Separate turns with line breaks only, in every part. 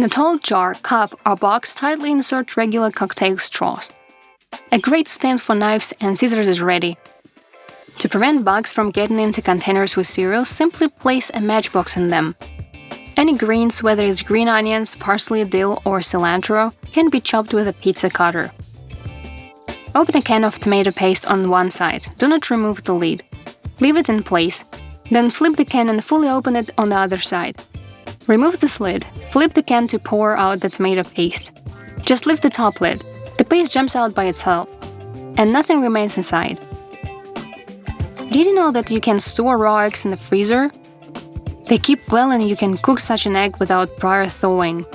In a tall jar, cup, or box, tightly insert regular cocktail straws. A great stand for knives and scissors is ready. To prevent bugs from getting into containers with cereals, simply place a matchbox in them. Any greens, whether it's green onions, parsley, dill, or cilantro, can be chopped with a pizza cutter. Open a can of tomato paste on one side. Do not remove the lid. Leave it in place. Then flip the can and fully open it on the other side. Remove this lid. Flip the can to pour out the tomato paste. Just lift the top lid. The paste jumps out by itself, and nothing remains inside. Did you know that you can store raw eggs in the freezer? They keep well and you can cook such an egg without prior thawing.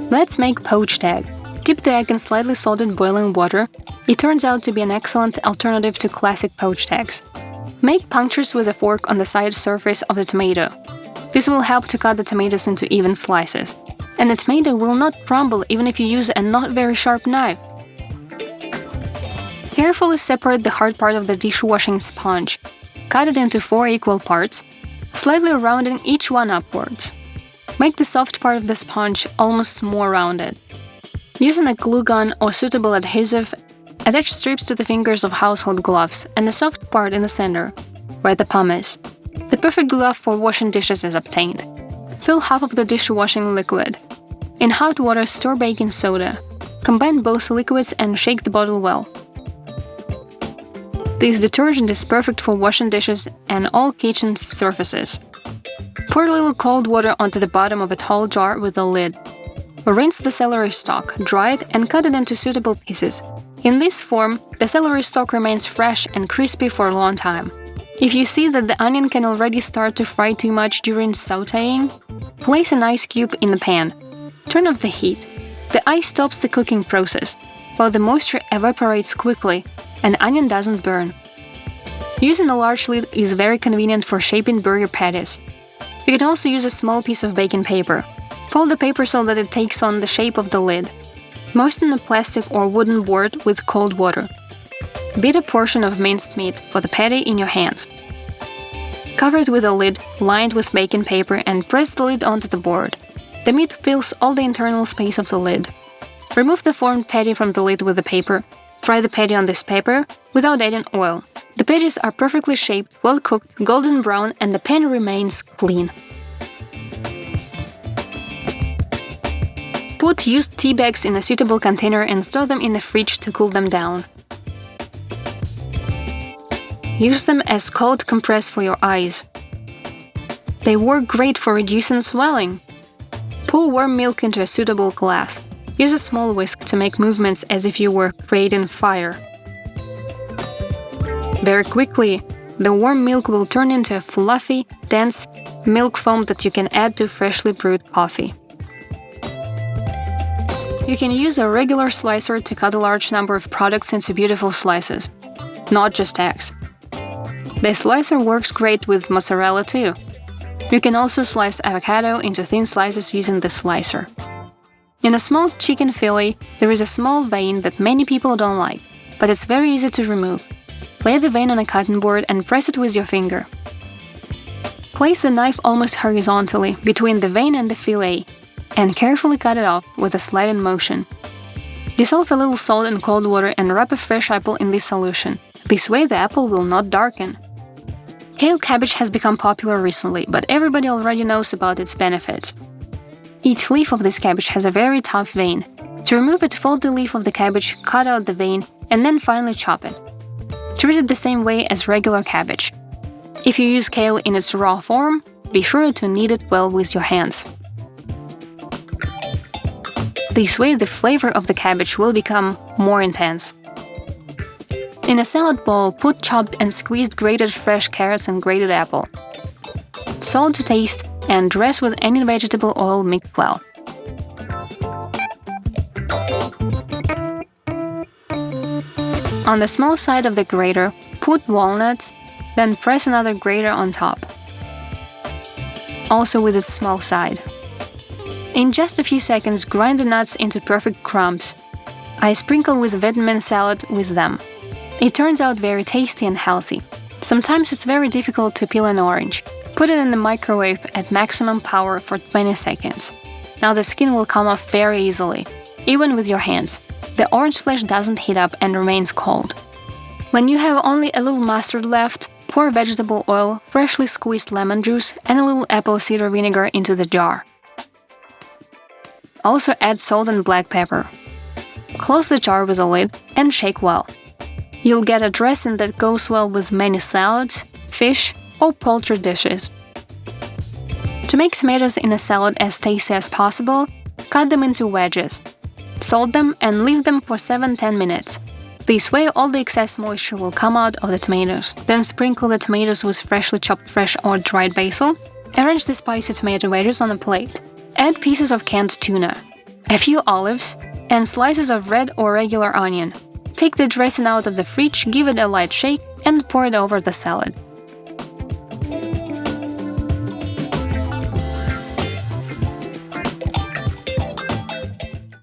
Let's make poached egg. Dip the egg in slightly salted boiling water. It turns out to be an excellent alternative to classic poached eggs. Make punctures with a fork on the side surface of the tomato. This will help to cut the tomatoes into even slices. And the tomato will not crumble even if you use a not very sharp knife. Carefully separate the hard part of the dishwashing sponge. Cut it into 4 equal parts, slightly rounding each one upwards. Make the soft part of the sponge almost more rounded. Using a glue gun or suitable adhesive, attach strips to the fingers of household gloves and the soft part in the center, where the palm is. The perfect glove for washing dishes is obtained. Fill half of the dishwashing liquid. In hot water, stir baking soda. Combine both liquids and shake the bottle well. This detergent is perfect for washing dishes and all kitchen surfaces. Pour a little cold water onto the bottom of a tall jar with a lid. Rinse the celery stalk, dry it, and cut it into suitable pieces. In this form, the celery stalk remains fresh and crispy for a long time. If you see that the onion can already start to fry too much during sautéing, place an ice cube in the pan. Turn off the heat. The ice stops the cooking process, while the moisture evaporates quickly and onion doesn't burn. Using a large lid is very convenient for shaping burger patties. You can also use a small piece of baking paper. Fold the paper so that it takes on the shape of the lid. Moisten a plastic or wooden board with cold water. Beat a portion of minced meat for the patty in your hands. Cover it with a lid lined with baking paper and press the lid onto the board. The meat fills all the internal space of the lid. Remove the formed patty from the lid with the paper. Fry the patty on this paper without adding oil. The patties are perfectly shaped, well cooked, golden brown, and the pan remains clean. Put used tea bags in a suitable container and store them in the fridge to cool them down. Use them as cold compress for your eyes. They work great for reducing swelling. Pour warm milk into a suitable glass. Use a small whisk to make movements as if you were creating fire. Very quickly, the warm milk will turn into a fluffy, dense milk foam that you can add to freshly brewed coffee. You can use a regular slicer to cut a large number of products into beautiful slices, not just eggs. The slicer works great with mozzarella too. You can also slice avocado into thin slices using the slicer. In a small chicken fillet, there is a small vein that many people don't like, but it's very easy to remove. Lay the vein on a cutting board and press it with your finger. Place the knife almost horizontally between the vein and the fillet, and carefully cut it off with a sliding motion. Dissolve a little salt in cold water and wrap a fresh apple in this solution. This way the apple will not darken. Kale cabbage has become popular recently, but everybody already knows about its benefits. Each leaf of this cabbage has a very tough vein. To remove it, fold the leaf of the cabbage, cut out the vein, and then finally chop it. Treat it the same way as regular cabbage. If you use kale in its raw form, be sure to knead it well with your hands. This way the flavor of the cabbage will become more intense. In a salad bowl, put chopped and squeezed grated fresh carrots and grated apple. Salt to taste and dress with any vegetable oil mixed well. On the small side of the grater, put walnuts, then press another grater on top, also with its small side. In just a few seconds, grind the nuts into perfect crumbs. I sprinkle with vitamin salad with them. It turns out very tasty and healthy. Sometimes it's very difficult to peel an orange. Put it in the microwave at maximum power for 20 seconds. Now the skin will come off very easily, even with your hands. The orange flesh doesn't heat up and remains cold. When you have only a little mustard left, pour vegetable oil, freshly squeezed lemon juice, and a little apple cider vinegar into the jar. Also add salt and black pepper. Close the jar with a lid and shake well. You'll get a dressing that goes well with many salads, fish, or poultry dishes. To make tomatoes in a salad as tasty as possible, cut them into wedges. Salt them and leave them for 7–10 minutes. This way all the excess moisture will come out of the tomatoes. Then sprinkle the tomatoes with freshly chopped fresh or dried basil. Arrange the spicy tomato wedges on a plate. Add pieces of canned tuna, a few olives, and slices of red or regular onion. Take the dressing out of the fridge, give it a light shake, and pour it over the salad.